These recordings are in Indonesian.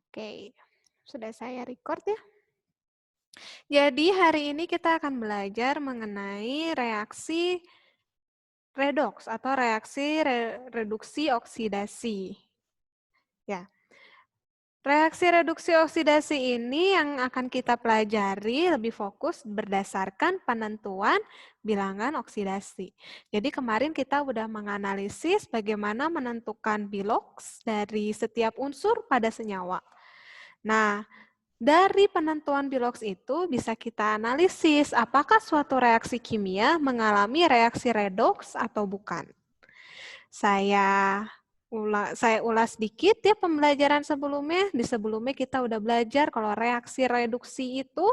Oke, sudah saya record ya. Jadi hari ini kita akan belajar mengenai reaksi redoks atau reaksi reduksi oksidasi. Ya, reaksi reduksi oksidasi ini yang akan kita pelajari lebih fokus berdasarkan penentuan bilangan oksidasi. Jadi kemarin kita sudah menganalisis bagaimana menentukan biloks dari setiap unsur pada senyawa. Nah, dari penentuan biloks itu bisa kita analisis apakah suatu reaksi kimia mengalami reaksi redoks atau bukan. Saya ulas sedikit ya pembelajaran sebelumnya. Di sebelumnya kita udah belajar kalau reaksi reduksi itu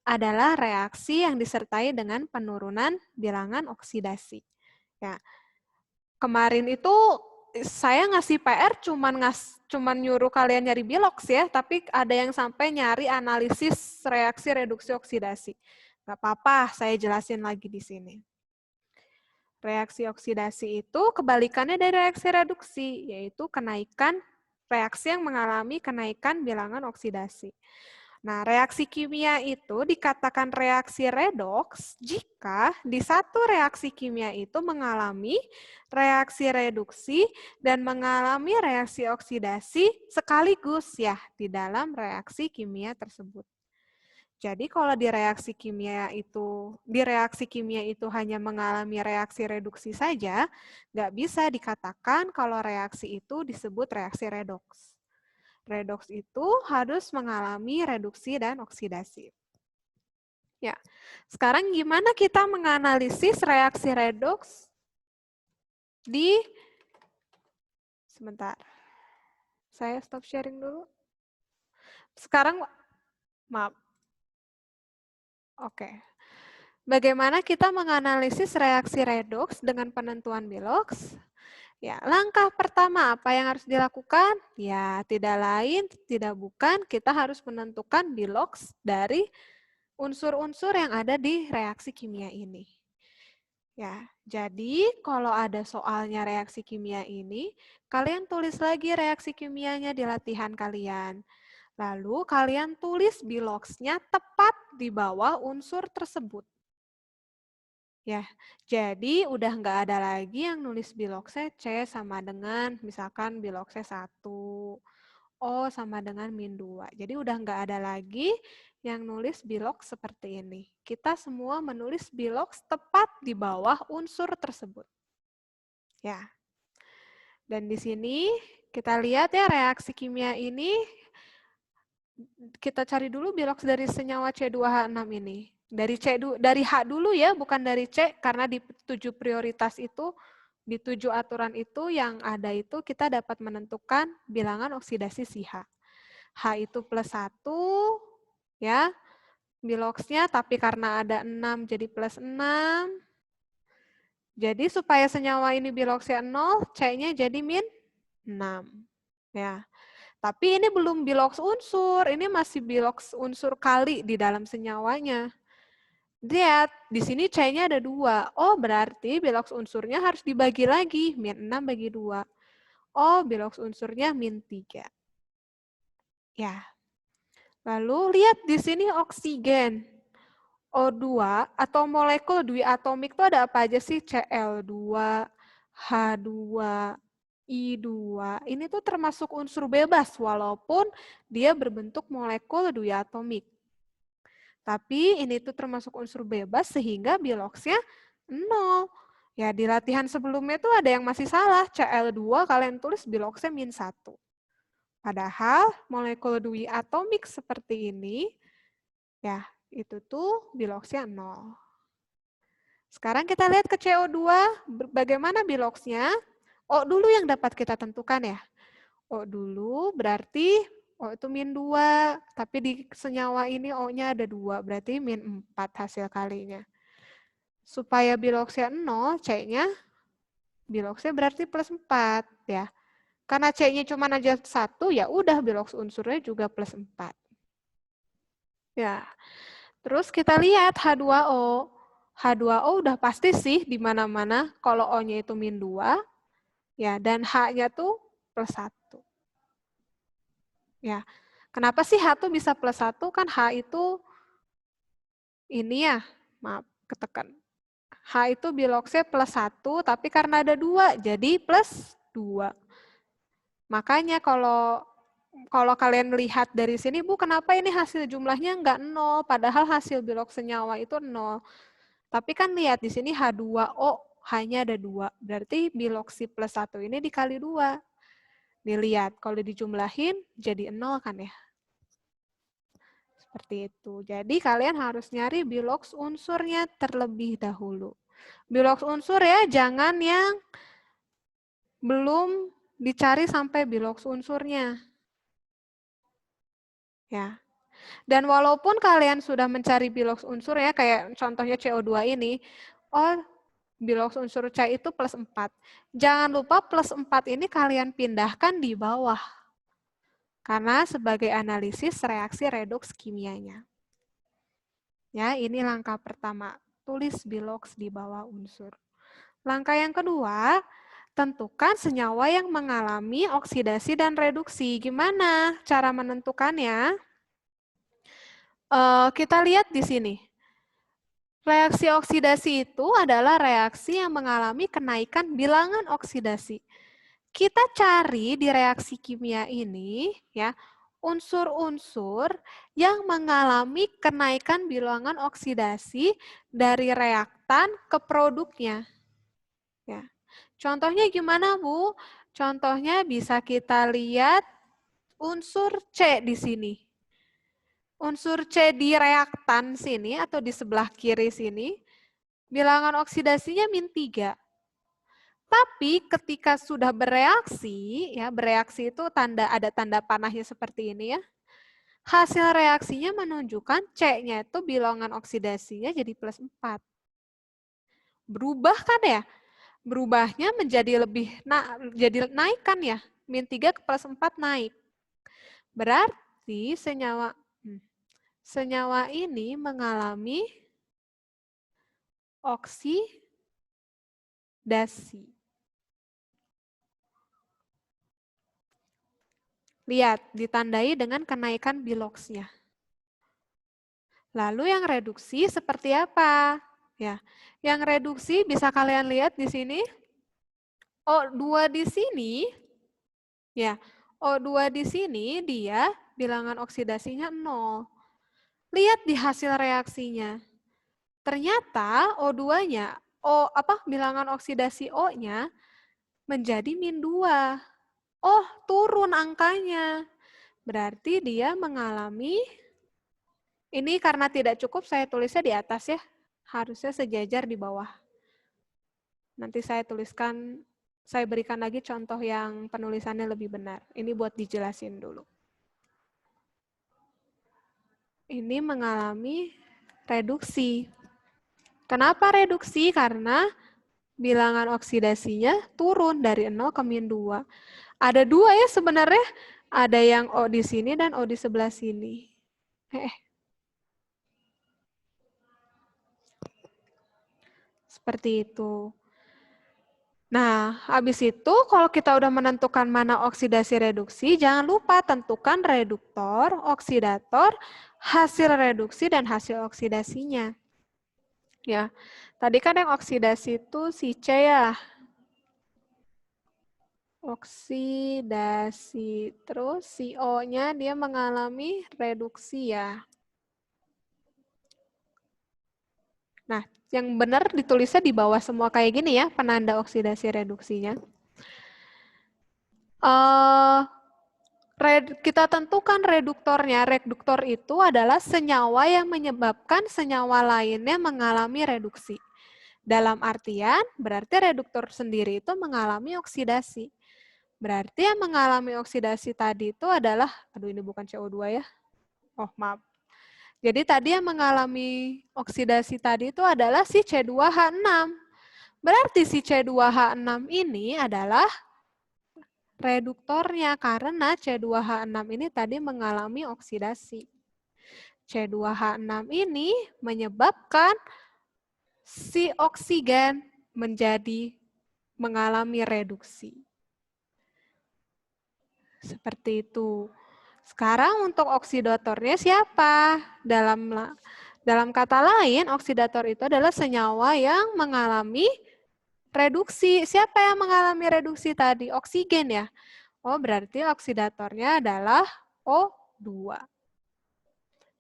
adalah reaksi yang disertai dengan penurunan bilangan oksidasi. Ya, kemarin itu saya ngasih PR cuman nyuruh kalian nyari biloks ya, tapi ada yang sampai nyari analisis reaksi reduksi oksidasi. Nggak apa-apa, saya jelasin lagi di sini. Reaksi oksidasi itu kebalikannya dari reaksi reduksi, yaitu kenaikan reaksi yang mengalami kenaikan bilangan oksidasi. Nah, reaksi kimia itu dikatakan reaksi redoks jika di satu reaksi kimia itu mengalami reaksi reduksi dan mengalami reaksi oksidasi sekaligus ya di dalam reaksi kimia tersebut. Jadi kalau di reaksi kimia itu hanya mengalami reaksi reduksi saja, nggak bisa dikatakan kalau reaksi itu disebut reaksi redoks. Redoks itu harus mengalami reduksi dan oksidasi. Ya, sekarang gimana kita menganalisis reaksi redoks sebentar. Saya stop sharing dulu. Sekarang, maaf. Oke. Bagaimana kita menganalisis reaksi redoks dengan penentuan biloks? Ya, langkah pertama apa yang harus dilakukan? Ya, tidak lain, tidak bukan, kita harus menentukan biloks dari unsur-unsur yang ada di reaksi kimia ini. Ya, jadi kalau ada soalnya reaksi kimia ini, kalian tulis lagi reaksi kimianya di latihan kalian. Lalu kalian tulis biloksnya tepat di bawah unsur tersebut. Ya, jadi udah nggak ada lagi yang nulis biloksnya C sama dengan misalkan biloksnya 1, O sama dengan min 2. Jadi udah nggak ada lagi yang nulis biloks seperti ini. Kita semua menulis biloks tepat di bawah unsur tersebut. Ya. Dan di sini kita lihat ya reaksi kimia ini, kita cari dulu biloks dari senyawa C2H6 ini. Dari H dulu ya, bukan dari C, karena di 7 prioritas itu, di 7 aturan itu yang ada itu kita dapat menentukan bilangan oksidasi si H. H itu plus 1, ya, biloksnya, tapi karena ada 6 jadi plus 6. Jadi supaya senyawa ini biloksnya 0, C-nya jadi min 6. Ya. Tapi ini belum biloks unsur, ini masih biloks unsur kali di dalam senyawanya. Lihat, di sini C-nya ada 2. Oh, berarti biloks unsurnya harus dibagi lagi. Min 6 bagi 2. Oh, biloks unsurnya min 3. Ya. Lalu lihat di sini oksigen. O2 atau molekul diatomik itu ada apa aja sih? Cl2, H2, I2. Ini tuh termasuk unsur bebas walaupun dia berbentuk molekul diatomik. Tapi ini tuh termasuk unsur bebas sehingga biloksnya 0. Ya, di latihan sebelumnya tuh ada yang masih salah. Cl2 kalian tulis biloksnya min 1. Padahal molekul diatomik seperti ini, ya itu tuh biloksnya 0. Sekarang kita lihat ke CO2, bagaimana biloksnya? O dulu yang dapat kita tentukan ya. O dulu berarti O itu min 2, tapi di senyawa ini O-nya ada 2, berarti min 4 hasil kalinya. Supaya biloksnya 0, C-nya biloksnya berarti plus 4 ya. Karena C-nya cuma aja 1, ya udah biloks unsurnya juga plus 4. Ya. Terus kita lihat H2O. H2O udah pasti sih di mana-mana kalau O-nya itu min 2, ya, dan H-nya tuh plus 1. Ya. Kenapa sih H tuh bisa +1? Kan H itu ini ya, maaf, ketekan. H itu biloxnya +1, tapi karena ada 2, jadi +2. Makanya kalau kalian lihat dari sini, Bu, kenapa ini hasil jumlahnya nggak 0, padahal hasil biloks senyawa itu 0. Tapi kan lihat di sini H2O hanya ada 2, berarti biloksi +1 ini dikali 2. Dilihat, kalau dijumlahin jadi 0 kan ya. Seperti itu. Jadi kalian harus nyari biloks unsurnya terlebih dahulu. Biloks unsur ya, jangan yang belum dicari sampai biloks unsurnya. Ya. Dan walaupun kalian sudah mencari biloks unsur ya, kayak contohnya CO2 ini, oh biloks unsur C itu +4. Jangan lupa +4 ini kalian pindahkan di bawah. Karena sebagai analisis reaksi redoks kimianya. Ya, ini langkah pertama. Tulis biloks di bawah unsur. Langkah yang kedua, tentukan senyawa yang mengalami oksidasi dan reduksi. Gimana cara menentukannya? Kita lihat di sini. Reaksi oksidasi itu adalah reaksi yang mengalami kenaikan bilangan oksidasi. Kita cari di reaksi kimia ini ya unsur-unsur yang mengalami kenaikan bilangan oksidasi dari reaktan ke produknya. Ya. Contohnya gimana, Bu? Contohnya bisa kita lihat unsur C di sini. Unsur C di reaktan sini atau di sebelah kiri sini, bilangan oksidasinya -3. Tapi ketika sudah bereaksi, ya bereaksi itu ada tanda panahnya seperti ini ya. Hasil reaksinya menunjukkan C-nya itu bilangan oksidasinya jadi +4. Berubah kan ya? Berubahnya menjadi jadi naik kan ya? -3 ke +4 naik. Berarti senyawa ini mengalami oksidasi. Lihat, ditandai dengan kenaikan biloksnya. Lalu yang reduksi seperti apa? Ya, yang reduksi bisa kalian lihat di sini. O2 di sini, ya, O2 di sini dia bilangan oksidasinya 0. Lihat di hasil reaksinya. Ternyata O2-nya, bilangan oksidasi O-nya menjadi -2. Oh, turun angkanya. Berarti dia mengalami, ini karena tidak cukup saya tulisnya di atas ya. Harusnya sejajar di bawah. Nanti saya tuliskan, saya berikan lagi contoh yang penulisannya lebih benar. Ini buat dijelasin dulu. Ini mengalami reduksi. Kenapa reduksi? Karena bilangan oksidasinya turun dari 0 ke -2. Ada 2 ya sebenarnya. Ada yang O di sini dan O di sebelah sini. Seperti itu. Nah, habis itu kalau kita udah menentukan mana oksidasi reduksi, jangan lupa tentukan reduktor, oksidator, hasil reduksi, dan hasil oksidasinya. Ya, tadi kan yang oksidasi itu si C ya. Oksidasi, terus si O-nya dia mengalami reduksi ya. Nah, yang benar ditulisnya di bawah semua kayak gini ya, penanda oksidasi reduksinya. Kita tentukan reduktornya. Reduktor itu adalah senyawa yang menyebabkan senyawa lainnya mengalami reduksi. Dalam artian, berarti reduktor sendiri itu mengalami oksidasi. Berarti yang mengalami oksidasi tadi itu adalah, aduh ini bukan CO2 ya. Oh maaf. Jadi tadi yang mengalami oksidasi tadi itu adalah si C2H6. Berarti si C2H6 ini adalah reduktornya karena C2H6 ini tadi mengalami oksidasi. C2H6 ini menyebabkan si oksigen mengalami reduksi. Seperti itu. Sekarang untuk oksidatornya siapa? Dalam kata lain, oksidator itu adalah senyawa yang mengalami reduksi. Siapa yang mengalami reduksi tadi? Oksigen ya. Oh, berarti oksidatornya adalah O2.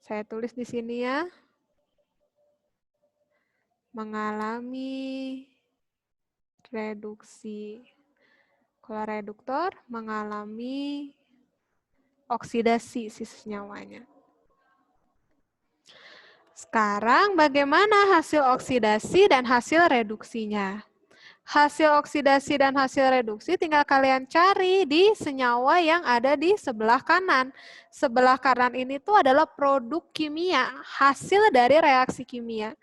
Saya tulis di sini ya. Mengalami reduksi. Kalau reduktor mengalami oksidasi si senyawanya. Sekarang bagaimana hasil oksidasi dan hasil reduksinya? Hasil oksidasi dan hasil reduksi tinggal kalian cari di senyawa yang ada di sebelah kanan. Sebelah kanan ini tuh adalah produk kimia, hasil dari reaksi kimia.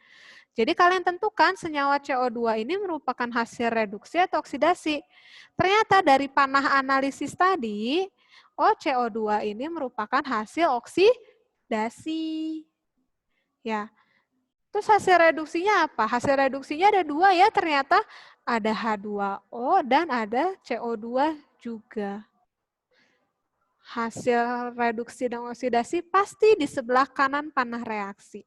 Jadi kalian tentukan senyawa CO2 ini merupakan hasil reduksi atau oksidasi. Ternyata dari panah analisis tadi, CO2 ini merupakan hasil oksidasi. Ya. Terus hasil reduksinya apa? Hasil reduksinya ada 2 ya, ternyata ada H2O dan ada CO2 juga. Hasil reduksi dan oksidasi pasti di sebelah kanan panah reaksi.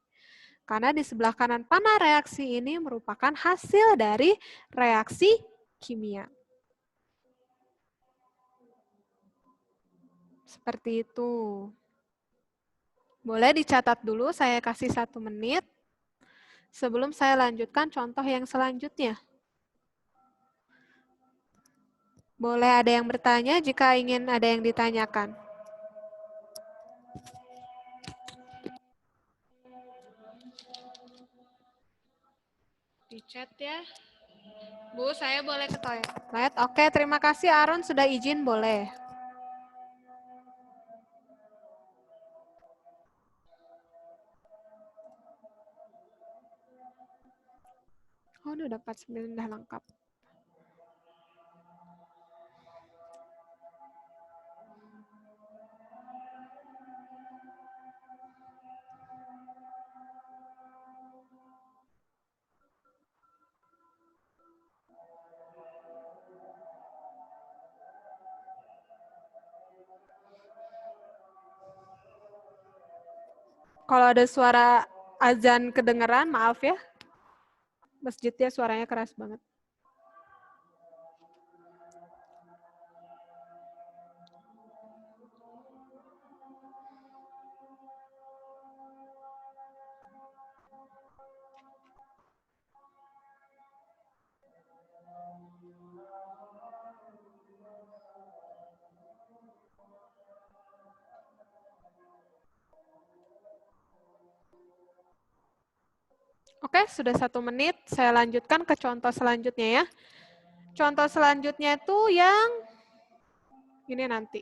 Karena di sebelah kanan panah reaksi ini merupakan hasil dari reaksi kimia. Seperti itu. Boleh dicatat dulu, saya kasih 1 menit. Sebelum saya lanjutkan contoh yang selanjutnya. Boleh ada yang bertanya jika ingin ada yang ditanyakan. Di chat ya. Bu, saya boleh ke toilet? Oke, terima kasih Aaron sudah izin, boleh. Oh, udah dapat 9, udah lengkap. Kalau ada suara azan kedengeran, maaf ya. Masjidnya suaranya keras banget. Oke, sudah 1 menit. Saya lanjutkan ke contoh selanjutnya ya. Contoh selanjutnya itu yang ini nanti.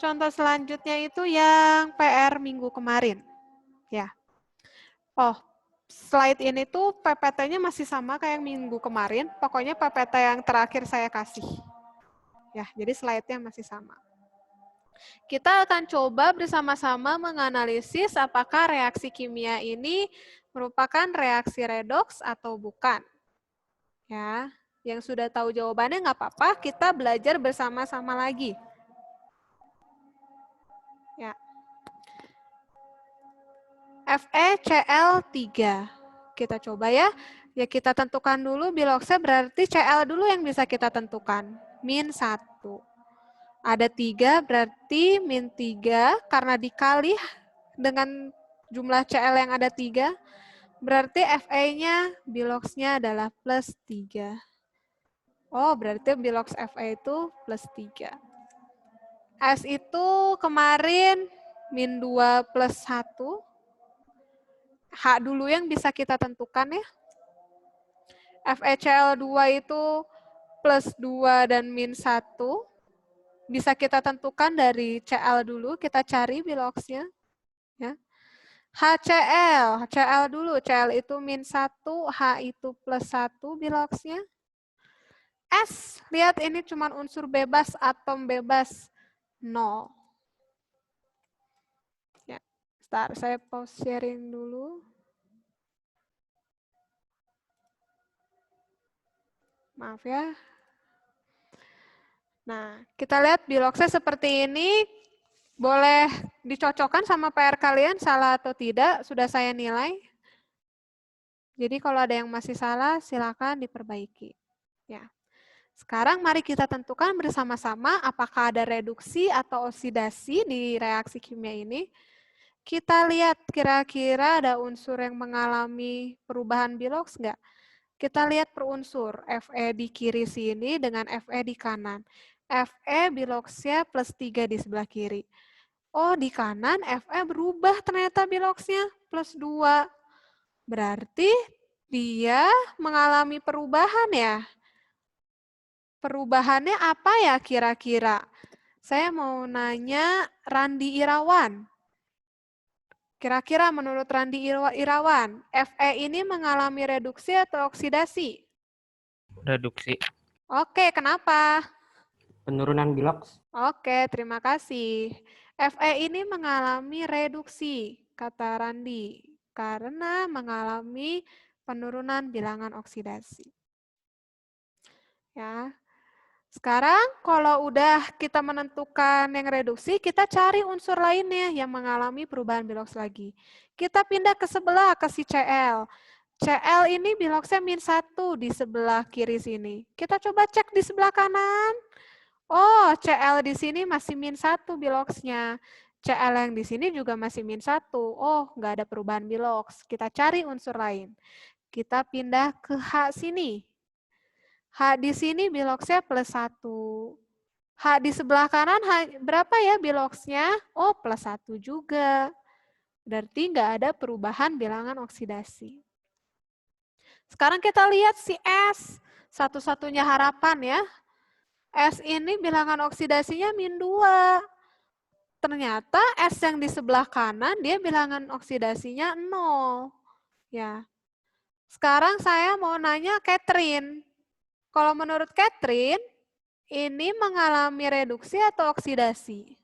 Contoh selanjutnya itu yang PR minggu kemarin. Ya. Oh, slide ini tuh PPT-nya masih sama kayak minggu kemarin. Pokoknya PPT yang terakhir saya kasih. Ya, jadi slide-nya masih sama. Kita akan coba bersama-sama menganalisis apakah reaksi kimia ini merupakan reaksi redoks atau bukan. Ya, yang sudah tahu jawabannya nggak apa-apa, kita belajar bersama-sama lagi. Ya. FeCl3. Kita coba ya. Ya kita tentukan dulu biloxnya berarti Cl dulu yang bisa kita tentukan. -1. Ada 3 berarti -3 karena dikali dengan jumlah Cl yang ada 3. Berarti Fe-nya biloxnya adalah +3. Oh, berarti bilox Fe itu +3. S itu kemarin -2 + 1. H dulu yang bisa kita tentukan ya. FeCl2 itu +2 dan -1. Bisa kita tentukan dari Cl dulu, kita cari biloxnya. Ya. HCl, HCl dulu, Cl itu -1, H itu +1 biloxnya. S, lihat ini cuma unsur bebas, atom bebas, 0. Ya, start, saya pause sharing dulu. Maaf ya. Nah, kita lihat biloxnya seperti ini. Boleh dicocokkan sama PR kalian, salah atau tidak, sudah saya nilai. Jadi kalau ada yang masih salah, silakan diperbaiki. Ya. Sekarang mari kita tentukan bersama-sama apakah ada reduksi atau oksidasi di reaksi kimia ini. Kita lihat kira-kira ada unsur yang mengalami perubahan biloks nggak? Kita lihat per unsur, Fe di kiri sini dengan Fe di kanan. Fe biloksnya plus 3 di sebelah kiri. Oh, di kanan Fe berubah ternyata biloksnya plus 2. Berarti dia mengalami perubahan ya. Perubahannya apa ya kira-kira? Saya mau nanya Randi Irawan. Kira-kira menurut Randi Irawan, Fe ini mengalami reduksi atau oksidasi? Reduksi. Oke, kenapa? Penurunan biloks. Oke, terima kasih. Fe ini mengalami reduksi, kata Randi, karena mengalami penurunan bilangan oksidasi. Ya. Sekarang kalau udah kita menentukan yang reduksi, kita cari unsur lainnya yang mengalami perubahan biloks lagi. Kita pindah ke sebelah, ke si Cl. Cl ini biloksnya -1 di sebelah kiri sini. Kita coba cek di sebelah kanan. Oh, Cl di sini masih -1 biloksnya. Cl yang di sini juga masih -1. Oh, nggak ada perubahan biloks. Kita cari unsur lain. Kita pindah ke H sini. H di sini biloksnya +1. H di sebelah kanan berapa ya biloksnya? Oh, +1 juga. Berarti nggak ada perubahan bilangan oksidasi. Sekarang kita lihat si S. Satu-satunya harapan ya. S ini bilangan oksidasinya -2. Ternyata S yang di sebelah kanan dia bilangan oksidasinya 0. Ya. Sekarang saya mau nanya Catherine. Kalau menurut Catherine, ini mengalami reduksi atau oksidasi?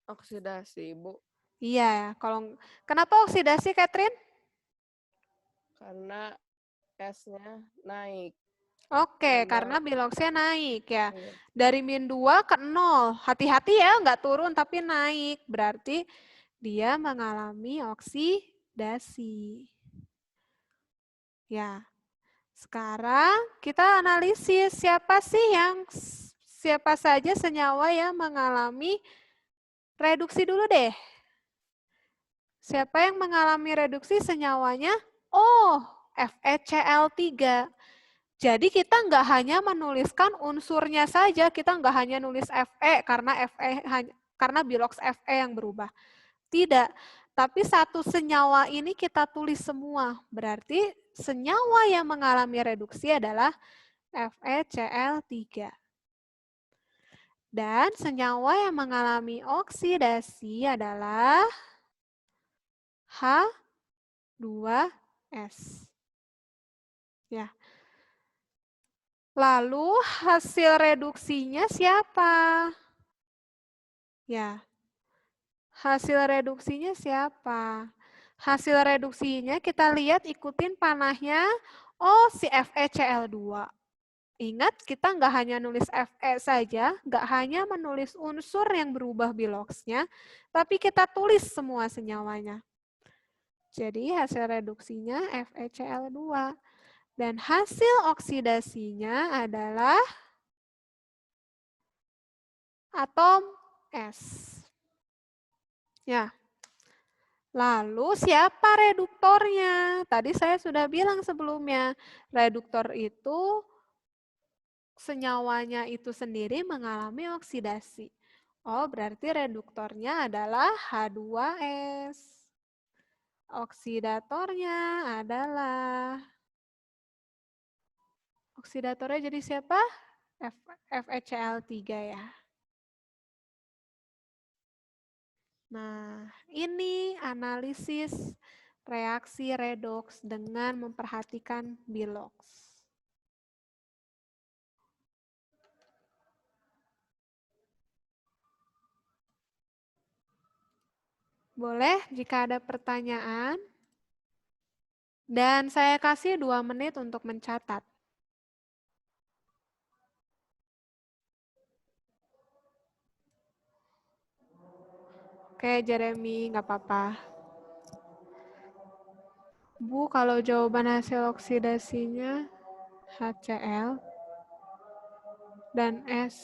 Oksidasi, Bu. Iya, kenapa oksidasi, Catherine? Karena S-nya naik. Oke, karena biloksnya naik ya. Dari -2 ke 0. Hati-hati ya, nggak turun tapi naik. Berarti dia mengalami oksidasi. Ya. Sekarang kita analisis siapa saja senyawa yang mengalami reduksi dulu deh. Siapa yang mengalami reduksi senyawanya? Oh, FeCl3. Jadi kita nggak hanya menuliskan unsurnya saja, kita nggak hanya nulis Fe karena biloks Fe yang berubah. Tidak, tapi satu senyawa ini kita tulis semua. Berarti senyawa yang mengalami reduksi adalah FeCl3. Dan senyawa yang mengalami oksidasi adalah H2S. Ya. Lalu hasil reduksinya siapa? Ya. Hasil reduksinya siapa? Hasil reduksinya kita lihat ikutin panahnya. Oh, si FeCl2. Ingat, kita nggak hanya nulis Fe saja, nggak hanya menulis unsur yang berubah biloksnya, tapi kita tulis semua senyawanya. Jadi hasil reduksinya FeCl2. Dan hasil oksidasinya adalah atom S. Ya. Lalu siapa reduktornya? Tadi saya sudah bilang sebelumnya, reduktor itu senyawanya itu sendiri mengalami oksidasi. Oh, berarti reduktornya adalah H2S. Oksidatornya adalah jadi siapa? FeCl3 ya. Nah, ini analisis reaksi redoks dengan memperhatikan biloks. Boleh jika ada pertanyaan? Dan saya kasih 2 menit untuk mencatat. Oke, Jeremy, nggak apa-apa. Bu, kalau jawaban hasil oksidasinya HCl dan S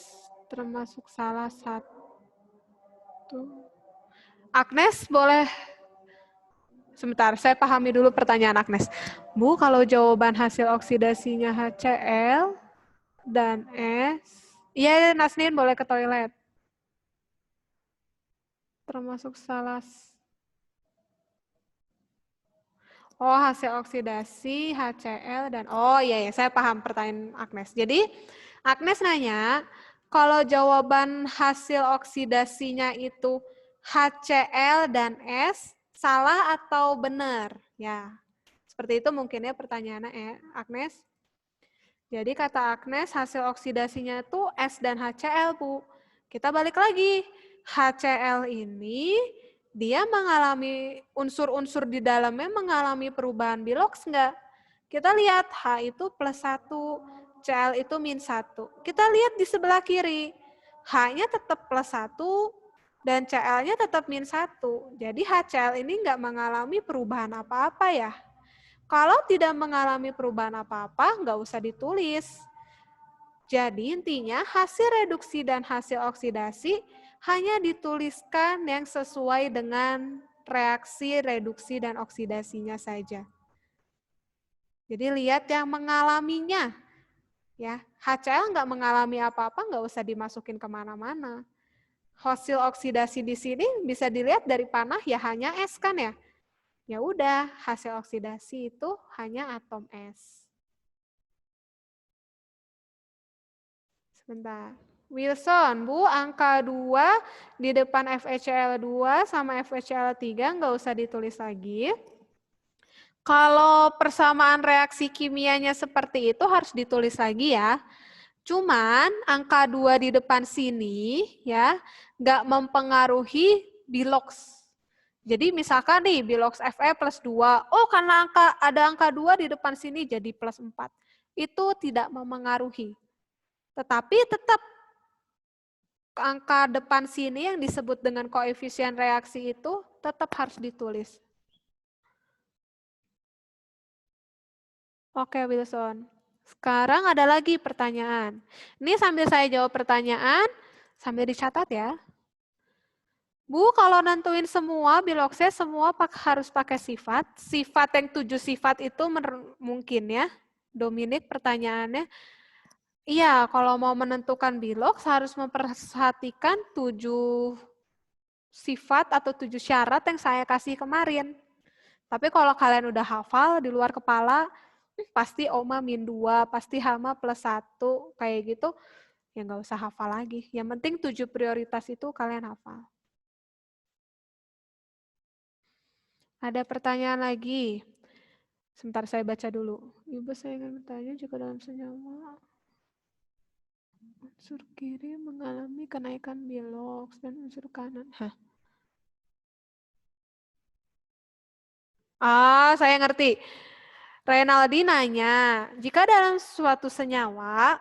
termasuk salah satu. Agnes, boleh sebentar, saya pahami dulu pertanyaan Agnes. Bu, kalau jawaban hasil oksidasinya HCl dan S, iya Nasnin boleh ke toilet. Termasuk salah. Oh, hasil oksidasi HCl dan oh iya ya, saya paham pertanyaan Agnes. Jadi Agnes nanya, kalau jawaban hasil oksidasinya itu HCl dan S salah atau benar? Ya. Seperti itu mungkin ya pertanyaannya Agnes. Jadi kata Agnes hasil oksidasinya itu S dan HCl, Bu. Kita balik lagi. HCl ini dia mengalami unsur-unsur di dalamnya mengalami perubahan biloks enggak? Kita lihat H itu +1, Cl itu -1. Kita lihat di sebelah kiri. H-nya tetap +1 dan Cl-nya tetap -1. Jadi HCl ini enggak mengalami perubahan apa-apa ya. Kalau tidak mengalami perubahan apa-apa, nggak usah ditulis. Jadi intinya hasil reduksi dan hasil oksidasi hanya dituliskan yang sesuai dengan reaksi reduksi dan oksidasinya saja. Jadi lihat yang mengalaminya. Ya, HCl nggak mengalami apa-apa, nggak usah dimasukin kemana-mana. Hasil oksidasi di sini bisa dilihat dari panah ya hanya S kan ya. Ya udah, hasil oksidasi itu hanya atom S. Sebentar. Wilson, Bu, angka 2 di depan FeCl2 sama FeCl3 nggak usah ditulis lagi. Kalau persamaan reaksi kimianya seperti itu harus ditulis lagi ya. Cuman angka 2 di depan sini ya nggak mempengaruhi biloks. Jadi misalkan nih biloks Fe +2, oh karena ada angka 2 di depan sini jadi +4. Itu tidak memengaruhi. Tetapi tetap angka depan sini yang disebut dengan koefisien reaksi itu tetap harus ditulis. Oke, Wilson. Sekarang ada lagi pertanyaan. Ini sambil saya jawab pertanyaan, sambil dicatat ya. Bu, kalau nentuin semua biloksnya semua harus pakai sifat. Sifat yang 7 sifat itu mungkin ya. Dominik pertanyaannya. Iya, kalau mau menentukan biloks harus memperhatikan 7 sifat atau 7 syarat yang saya kasih kemarin. Tapi kalau kalian udah hafal di luar kepala, pasti Oma -2, pasti Hama +1, kayak gitu, ya nggak usah hafal lagi. Yang penting 7 prioritas itu kalian hafal. Ada pertanyaan lagi? Sebentar saya baca dulu. Ibu saya ingin bertanya jika dalam senyawa unsur kiri mengalami kenaikan biloks dan unsur kanan. Hah? Ah, saya ngerti. Renaldi nanya, jika dalam suatu senyawa,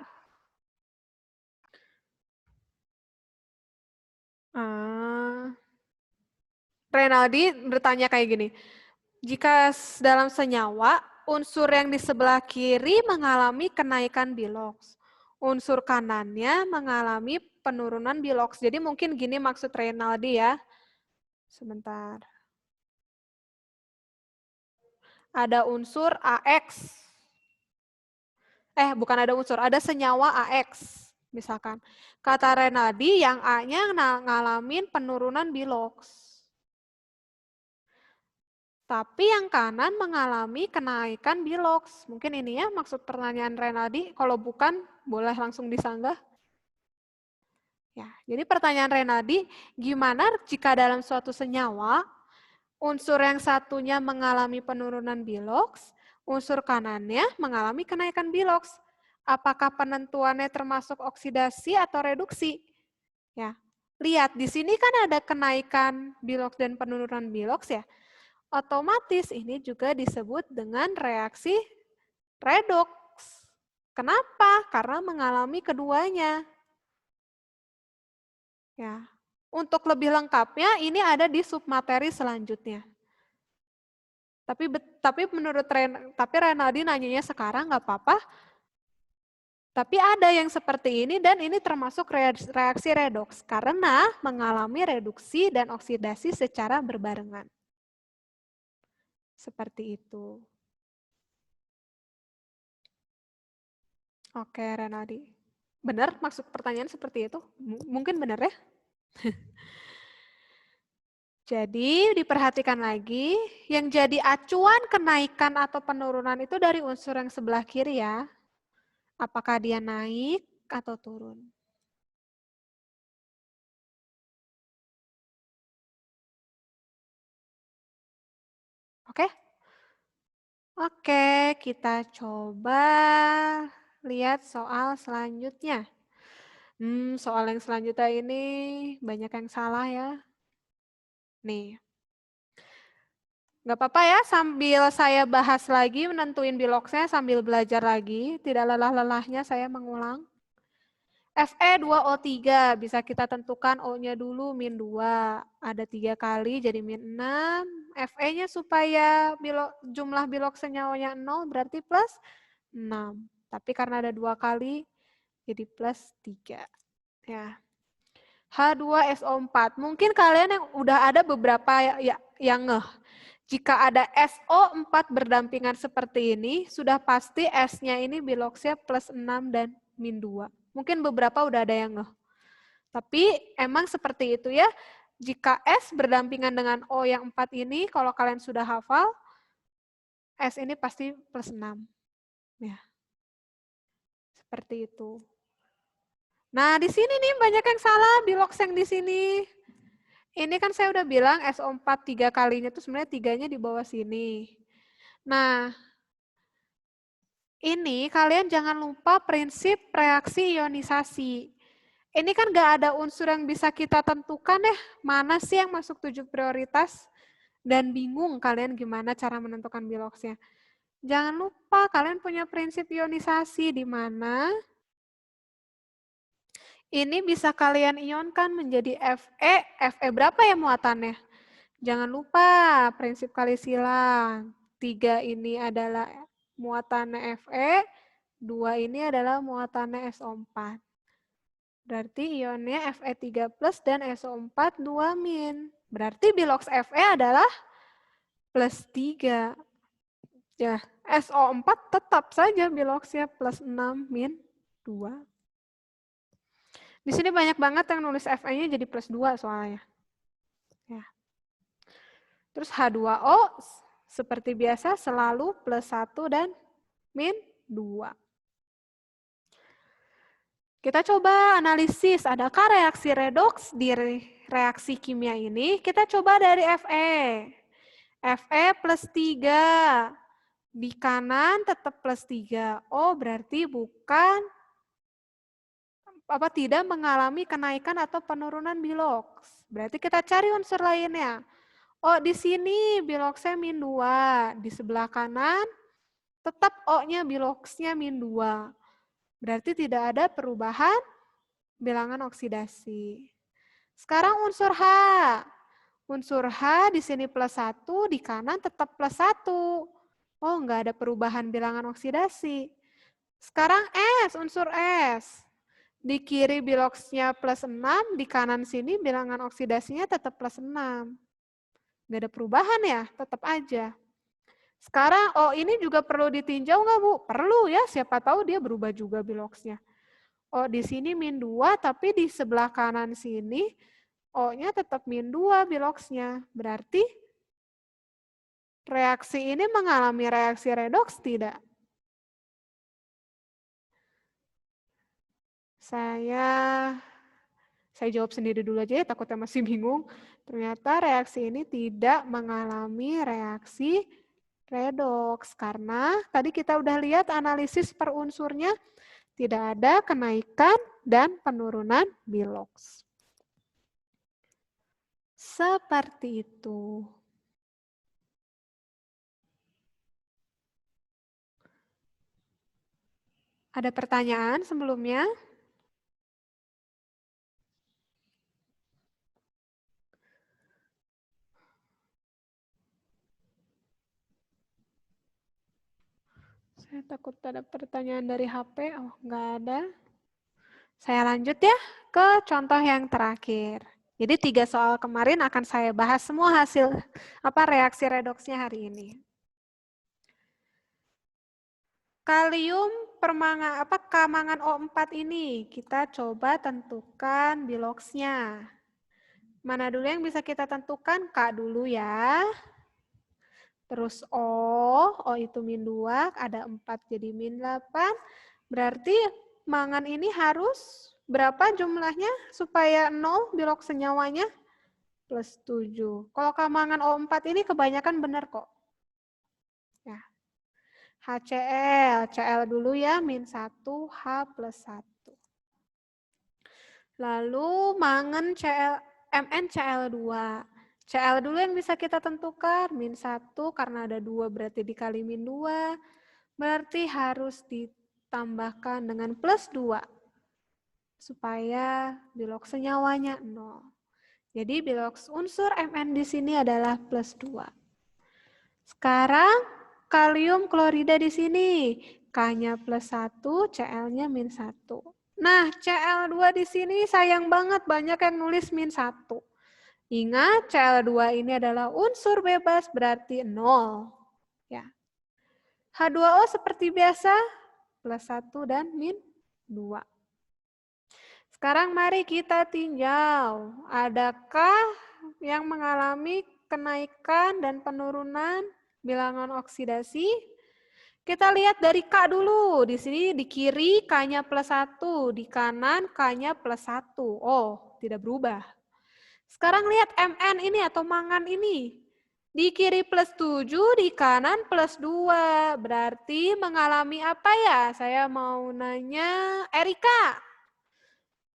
Renaldi bertanya kayak gini, jika dalam senyawa, unsur yang di sebelah kiri mengalami kenaikan biloks, unsur kanannya mengalami penurunan biloks. Jadi mungkin gini maksud Renaldi ya. Sebentar. Ada unsur AX. Bukan ada unsur, ada senyawa AX. Misalkan. Kata Renaldi yang A-nya ngalamin penurunan biloks. Tapi yang kanan mengalami kenaikan biloks. Mungkin ini ya maksud pertanyaan Renaldi. Kalau bukan, boleh langsung disanggah. Ya, jadi pertanyaan Renaldi, gimana jika dalam suatu senyawa, unsur yang satunya mengalami penurunan biloks, unsur kanannya mengalami kenaikan biloks. Apakah penentuannya termasuk oksidasi atau reduksi? Ya, lihat di sini kan ada kenaikan biloks dan penurunan biloks ya. otomatis ini juga disebut dengan reaksi redoks. Kenapa? Karena mengalami keduanya. Ya. Untuk lebih lengkapnya ini ada di submateri selanjutnya. Tapi menurut Renaldi nanyanya sekarang nggak apa-apa. Tapi ada yang seperti ini dan ini termasuk reaksi redoks karena mengalami reduksi dan oksidasi secara berbarengan. Seperti itu. Oke, Renaldi. Benar maksud pertanyaan seperti itu? Mungkin benar ya? Jadi diperhatikan lagi, yang jadi acuan kenaikan atau penurunan itu dari unsur yang sebelah kiri ya. Apakah dia naik atau turun? Oke? Oke, kita coba lihat soal selanjutnya. Soal yang selanjutnya ini banyak yang salah ya. Nih. Nggak apa-apa ya, sambil saya bahas lagi, menentuin biloksnya sambil belajar lagi. Tidak lelah-lelahnya saya mengulang. Fe2O3, bisa kita tentukan O-nya dulu min 2. Ada 3 kali jadi min 6. Fe-nya supaya jumlah bilok senyawanya 0 berarti plus 6. Tapi karena ada 2 kali jadi plus 3. Ya. H2SO4. Mungkin kalian yang udah ada beberapa yang ngeh. Jika ada SO4 berdampingan seperti ini, sudah pasti S-nya ini biloksnya plus 6 dan min 2. Mungkin beberapa udah ada yang ngeh. Tapi emang seperti itu ya. Jika S berdampingan dengan O yang 4 ini, kalau kalian sudah hafal, S ini pasti plus 6. Ya. Seperti itu. Nah, di sini nih banyak yang salah biloks yang di sini. Ini kan saya udah bilang SO4 3 kalinya itu sebenarnya 3-nya di bawah sini. Nah, ini kalian jangan lupa prinsip reaksi ionisasi. Ini kan nggak ada unsur yang bisa kita tentukan ya, mana sih yang masuk 7 prioritas, dan bingung kalian gimana cara menentukan biloksnya. Jangan lupa kalian punya prinsip ionisasi di mana ini bisa kalian ionkan menjadi Fe. Fe berapa ya muatannya? Jangan lupa prinsip kali silang. 3 ini adalah muatannya Fe, 2 ini adalah muatannya SO4. Berarti ionnya Fe3 plus dan SO4 2 min. Berarti biloks Fe adalah plus 3. Ya, SO4 tetap saja biloksnya plus 6 min 2. Di sini banyak banget yang nulis Fe-nya jadi plus 2 soalnya. Ya. Terus H2O seperti biasa selalu plus 1 dan min 2. Kita coba analisis, adakah reaksi redoks di reaksi kimia ini? Kita coba dari Fe. Fe plus 3. Di kanan tetap plus 3. Oh, berarti bukan tidak mengalami kenaikan atau penurunan biloks. Berarti kita cari unsur lainnya. Oh, di sini biloksnya min 2. Di sebelah kanan tetap O-nya biloksnya min 2. Berarti tidak ada perubahan bilangan oksidasi. Sekarang unsur H. Unsur H di sini plus 1, di kanan tetap plus 1. Oh, enggak ada perubahan bilangan oksidasi. Sekarang S, unsur S. Di kiri biloksnya plus 6, di kanan sini bilangan oksidasinya tetap plus 6. Enggak ada perubahan ya, tetap aja. Sekarang, oh ini juga perlu ditinjau nggak Bu? Perlu ya, siapa tahu dia berubah juga biloksnya. Oh di sini min 2, tapi di sebelah kanan sini, O-nya tetap min 2 biloksnya. Berarti reaksi ini mengalami reaksi redoks tidak? Saya jawab sendiri dulu aja ya, takutnya masih bingung. Ternyata reaksi ini tidak mengalami reaksi redoks karena tadi kita udah lihat analisis per unsurnya tidak ada kenaikan dan penurunan biloks. Seperti itu. Ada pertanyaan sebelumnya? Saya takut ada pertanyaan dari HP. Oh, nggak ada. Saya lanjut ya ke contoh yang terakhir. Jadi 3 soal kemarin akan saya bahas semua hasil reaksi redoksnya hari ini. Kalium kamangan O4 ini kita coba tentukan biloksnya. Mana dulu yang bisa kita tentukan? K dulu ya. Terus O itu -2, ada 4 jadi -8. Berarti mangan ini harus berapa jumlahnya supaya 0 bilok senyawanya? +7. Kalau kamangan O4 ini kebanyakan benar kok. Ya. HCl, Cl dulu ya, -1, H+1. Lalu mangan MnCl2. Cl dulu yang bisa kita tentukan, -1 karena ada 2 berarti dikali -2. Berarti harus ditambahkan dengan +2 supaya bilok senyawanya 0. Jadi bilok unsur Mn di sini adalah +2. Sekarang kalium klorida di sini, K-nya +1, Cl-nya -1. Nah, Cl2 di sini sayang banget banyak yang nulis -1. Ingat, Cl2 ini adalah unsur bebas berarti 0. Ya. H2O seperti biasa, +1 dan -2. Sekarang mari kita tinjau. Adakah yang mengalami kenaikan dan penurunan bilangan oksidasi? Kita lihat dari K dulu. Di sini di kiri K-nya +1, di kanan K-nya +1. Oh, tidak berubah. Sekarang lihat Mn ini atau mangan ini. Di kiri +7, di kanan +2. Berarti mengalami apa ya? Saya mau nanya Erika.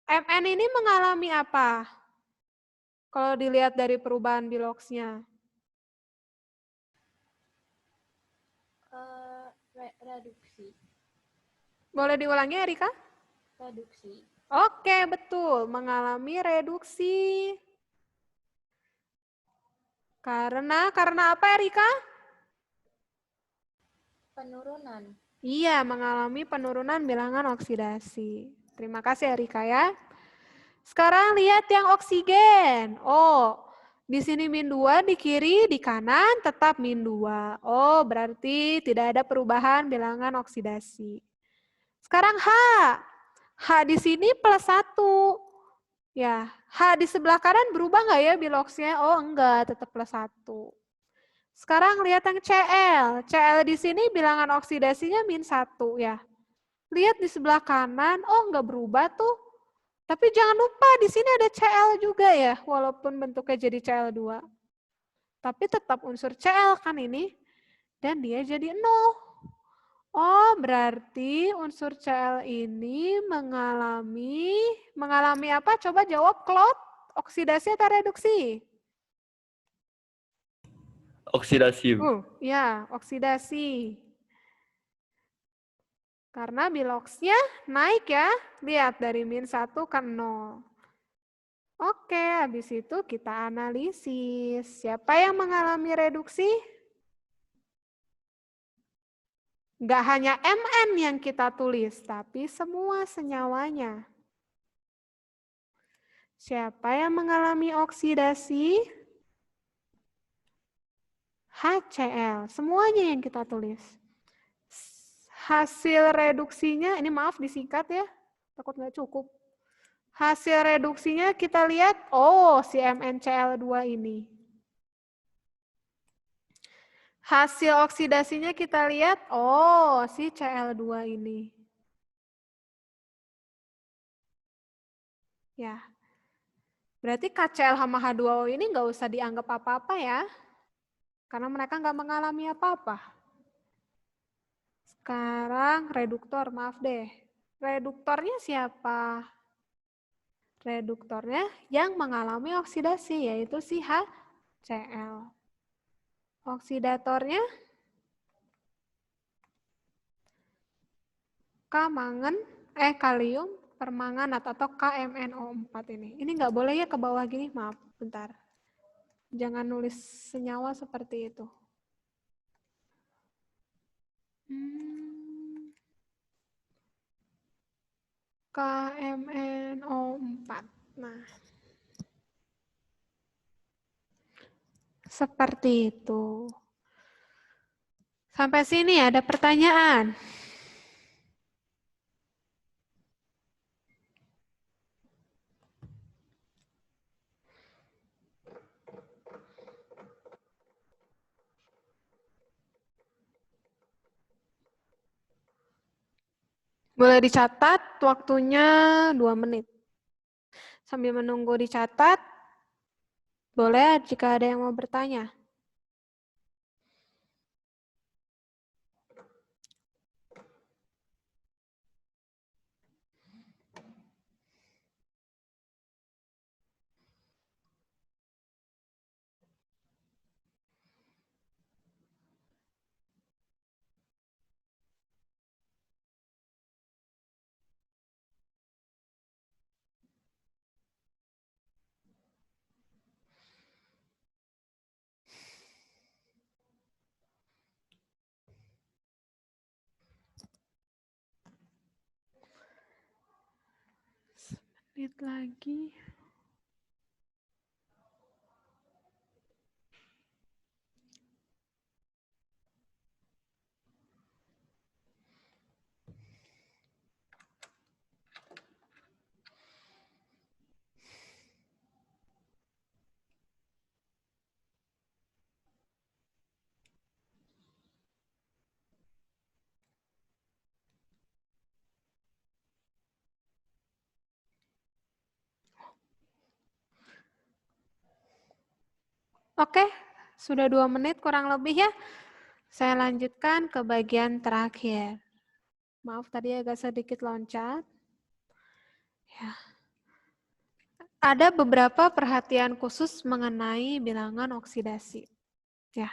Mn ini mengalami apa? Kalau dilihat dari perubahan biloksnya. Reduksi. Boleh diulangi Erika? Reduksi. Oke, betul. Mengalami reduksi. Karena apa Erika? Penurunan. Iya, mengalami penurunan bilangan oksidasi. Terima kasih Erika ya. Sekarang lihat yang oksigen. Oh, di sini -2, di kiri, di kanan tetap -2. Oh, berarti tidak ada perubahan bilangan oksidasi. Sekarang H. H di sini +1. Ya, H di sebelah kanan berubah nggak ya biloksnya? Oh, enggak, tetap +1. Sekarang lihat yang Cl. Cl di sini bilangan oksidasinya -1 ya. Lihat di sebelah kanan, oh enggak berubah tuh. Tapi jangan lupa di sini ada Cl juga ya, walaupun bentuknya jadi Cl2. Tapi tetap unsur Cl kan ini, dan dia jadi 0. Oh, berarti unsur Cl ini mengalami apa? Coba jawab, Claude. Oksidasi atau reduksi? Oksidasi. Ya, oksidasi. Karena biloksnya naik ya. Lihat dari -1 ke 0. Oke, habis itu kita analisis. Siapa yang mengalami reduksi? Nggak hanya Mn yang kita tulis, tapi semua senyawanya. Siapa yang mengalami oksidasi? HCl, semuanya yang kita tulis. Hasil reduksinya, ini maaf disingkat ya, takut nggak cukup. Hasil reduksinya kita lihat, oh si MnCl2 ini. Hasil oksidasinya kita lihat, oh si Cl2 ini. Ya, berarti KCl sama H2O ini nggak usah dianggap apa-apa ya. Karena mereka nggak mengalami apa-apa. Sekarang reduktor, maaf deh. Reduktornya siapa? Reduktornya yang mengalami oksidasi, yaitu si HCl. Oksidatornya kalium permanganat atau KMNO4 ini. Ini nggak boleh ya ke bawah gini, maaf, bentar. Jangan nulis senyawa seperti itu. KMNO4. Nah, seperti itu. Sampai sini ada pertanyaan? Boleh dicatat, waktunya 2 menit. Sambil menunggu dicatat, boleh jika ada yang mau bertanya. Menit lagi. Oke, sudah 2 menit kurang lebih ya. Saya lanjutkan ke bagian terakhir. Maaf tadi agak sedikit loncat. Ya. Ada beberapa perhatian khusus mengenai bilangan oksidasi. Ya.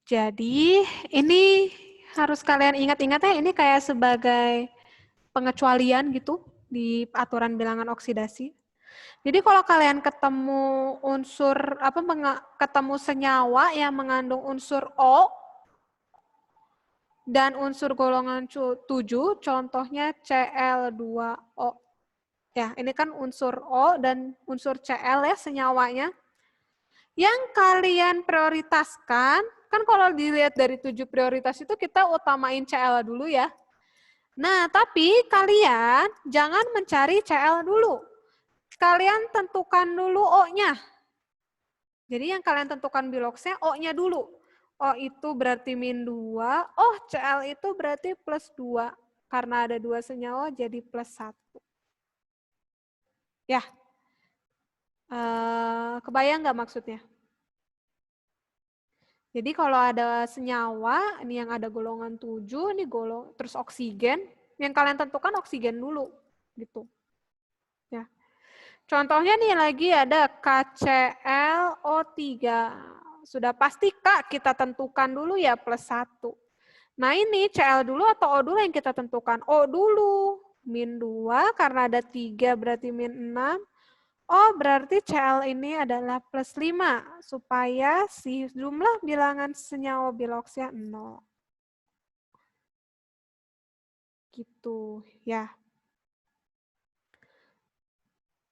Jadi ini harus kalian ingat-ingat ya, ini kayak sebagai pengecualian gitu di aturan bilangan oksidasi. Jadi kalau kalian ketemu unsur ketemu senyawa yang mengandung unsur O dan unsur golongan 7, contohnya Cl2O. Ya, ini kan unsur O dan unsur Cl ya senyawanya. Yang kalian prioritaskan, kan kalau dilihat dari 7 prioritas itu kita utamain Cl dulu ya. Nah, tapi kalian jangan mencari Cl dulu. Kalian tentukan dulu O-nya. Jadi yang kalian tentukan biloksnya O-nya dulu. O itu berarti -2, oh Cl itu berarti +2. Karena ada 2 senyawa jadi +1. Ya, kebayang nggak maksudnya? Jadi kalau ada senyawa, ini yang ada golongan 7, ini terus oksigen, yang kalian tentukan oksigen dulu. Gitu. Ya. Contohnya nih lagi ada KClO3. Sudah pasti Kak kita tentukan dulu ya +1. Nah ini Cl dulu atau O dulu yang kita tentukan? O dulu. -2 karena ada 3 berarti -6. Oh berarti Cl ini adalah +5 supaya si jumlah bilangan senyawa biloksnya 0. Gitu ya.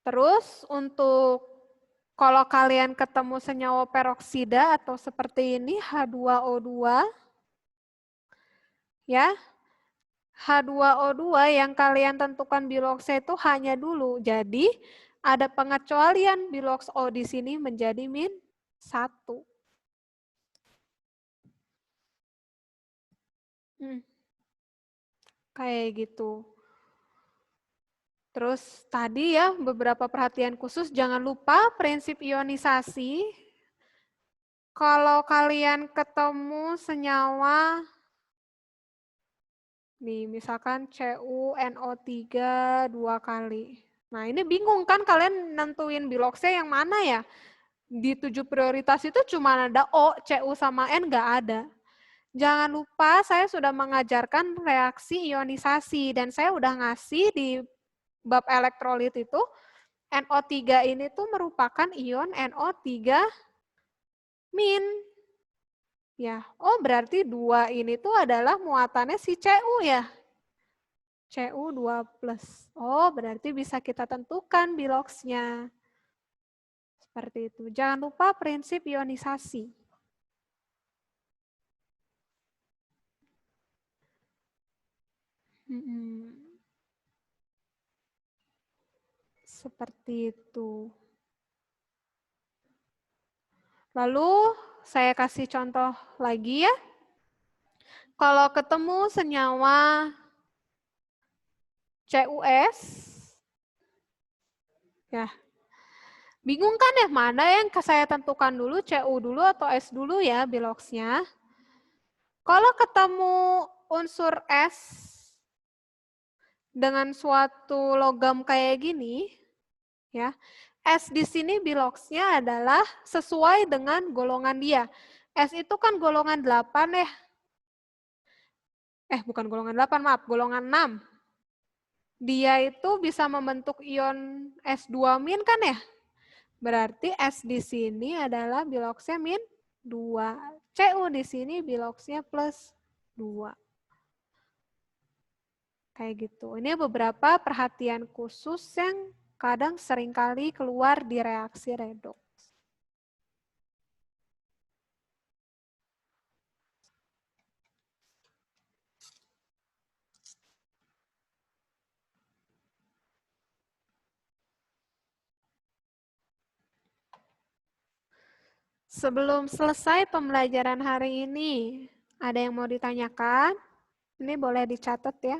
Terus untuk kalau kalian ketemu senyawa peroksida atau seperti ini H2O2 ya. H2O2 yang kalian tentukan biloksnya itu hanya dulu. Jadi ada pengecualian biloks O di sini menjadi -1. Kayak gitu. Terus tadi ya beberapa perhatian khusus, jangan lupa prinsip ionisasi. Kalau kalian ketemu senyawa, nih misalkan CuNO3 2 kali. Nah ini bingung kan kalian nentuin biloksnya yang mana ya? Di 7 prioritas itu cuma ada O, Cu sama N nggak ada. Jangan lupa saya sudah mengajarkan reaksi ionisasi dan saya udah ngasih di bab elektrolit itu NO3 ini tuh merupakan ion NO3 min. Ya, oh berarti 2 ini tuh adalah muatannya si Cu ya. Cu2 plus. Oh, berarti bisa kita tentukan biloxnya. Seperti itu. Jangan lupa prinsip ionisasi. Seperti itu. Lalu saya kasih contoh lagi ya. Kalau ketemu senyawa CuS, ya bingung kan ya mana yang saya tentukan dulu, Cu dulu atau S dulu ya biloxnya. Kalau ketemu unsur S dengan suatu logam kayak gini, ya, S di sini biloxnya adalah sesuai dengan golongan dia. S itu kan golongan 8 ya. Bukan golongan 8, maaf, golongan 6. Dia itu bisa membentuk ion S2- kan ya? Berarti S di sini adalah biloxnya min 2. Cu di sini biloxnya plus 2. Kayak gitu. Ini beberapa perhatian khusus yang kadang seringkali keluar di reaksi redoks. Sebelum selesai pembelajaran hari ini, ada yang mau ditanyakan? Ini boleh dicatat ya.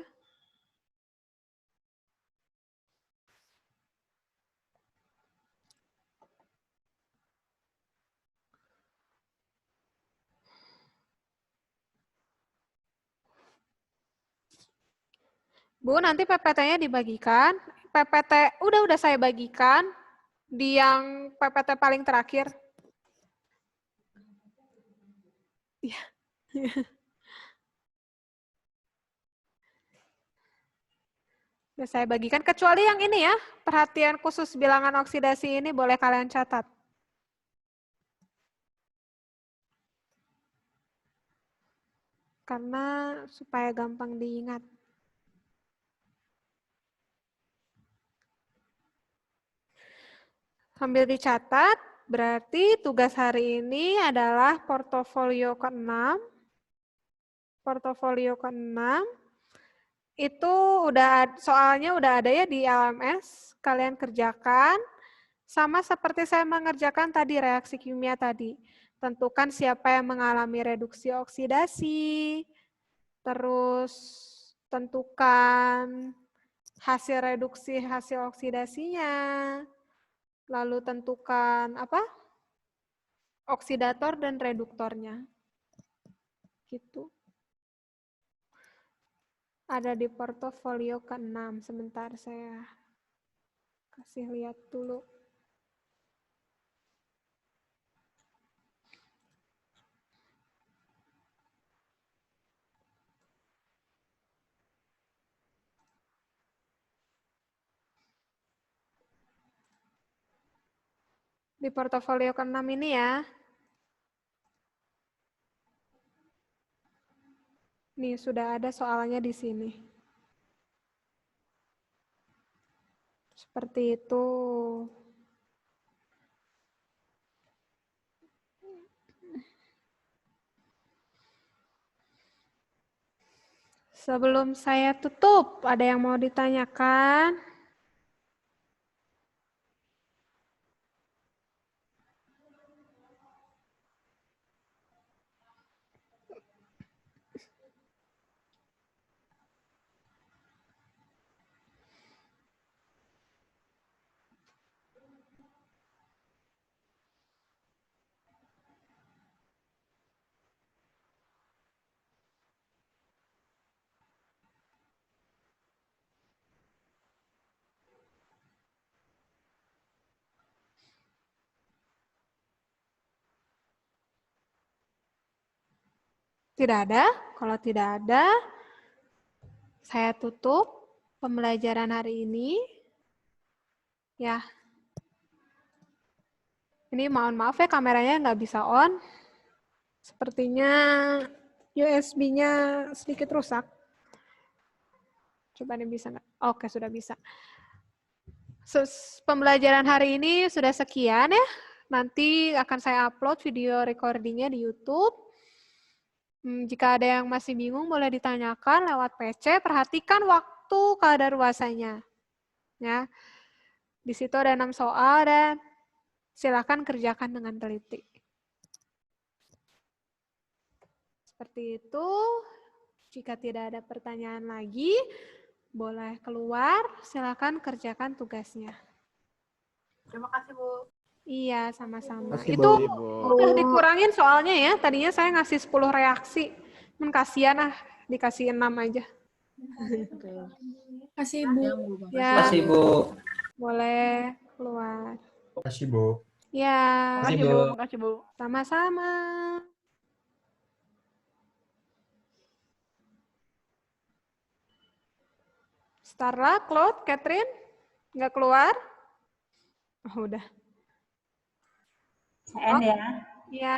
Bu, nanti PPT-nya dibagikan. PPT udah saya bagikan di yang PPT paling terakhir. Ya. Udah saya bagikan, kecuali yang ini ya, perhatian khusus bilangan oksidasi ini boleh kalian catat. Karena supaya gampang diingat. Sambil dicatat, berarti tugas hari ini adalah portofolio ke-6. Portofolio ke-6 itu soalnya udah ada ya di LMS, kalian kerjakan. Sama seperti saya mengerjakan tadi reaksi kimia tadi. Tentukan siapa yang mengalami reduksi oksidasi, terus tentukan hasil reduksi hasil oksidasinya, lalu tentukan apa? Oksidator dan reduktornya. Gitu. Ada di portofolio ke-6. Sebentar saya kasih lihat dulu. Di portofolio ke-6 ini ya. Nih, sudah ada soalnya di sini. Seperti itu. Sebelum saya tutup, ada yang mau ditanyakan? Tidak ada? Kalau tidak ada, saya tutup pembelajaran hari ini. Ya. Ini mohon maaf ya, kameranya nggak bisa on. Sepertinya USB-nya sedikit rusak. Coba nih bisa nggak? Oke, sudah bisa. Pembelajaran hari ini sudah sekian ya. Nanti akan saya upload video recordingnya di YouTube. Jika ada yang masih bingung, boleh ditanyakan lewat PC. Perhatikan waktu kadaluarsanya. Ya. Di situ ada 6 soal dan silakan kerjakan dengan teliti. Seperti itu. Jika tidak ada pertanyaan lagi, boleh keluar. Silakan kerjakan tugasnya. Terima kasih, Bu. Iya, sama-sama. Makasih, Itu Bu. udah dikurangin soalnya ya. Tadinya saya ngasih 10 reaksi. Kasihan dikasih 6 aja. Kasih, Bu. Ya, Makasih, Bu. boleh keluar. Makasih, Bu. Ya, Makasih, Bu. Makasih, Bu. sama-sama. Starla, Claude, Catherine, nggak keluar? Oh, udah. CN ya. Ya,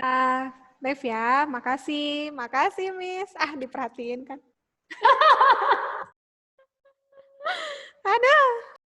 Dev ya, makasih. Makasih, Miss. Diperhatiin kan. Ada.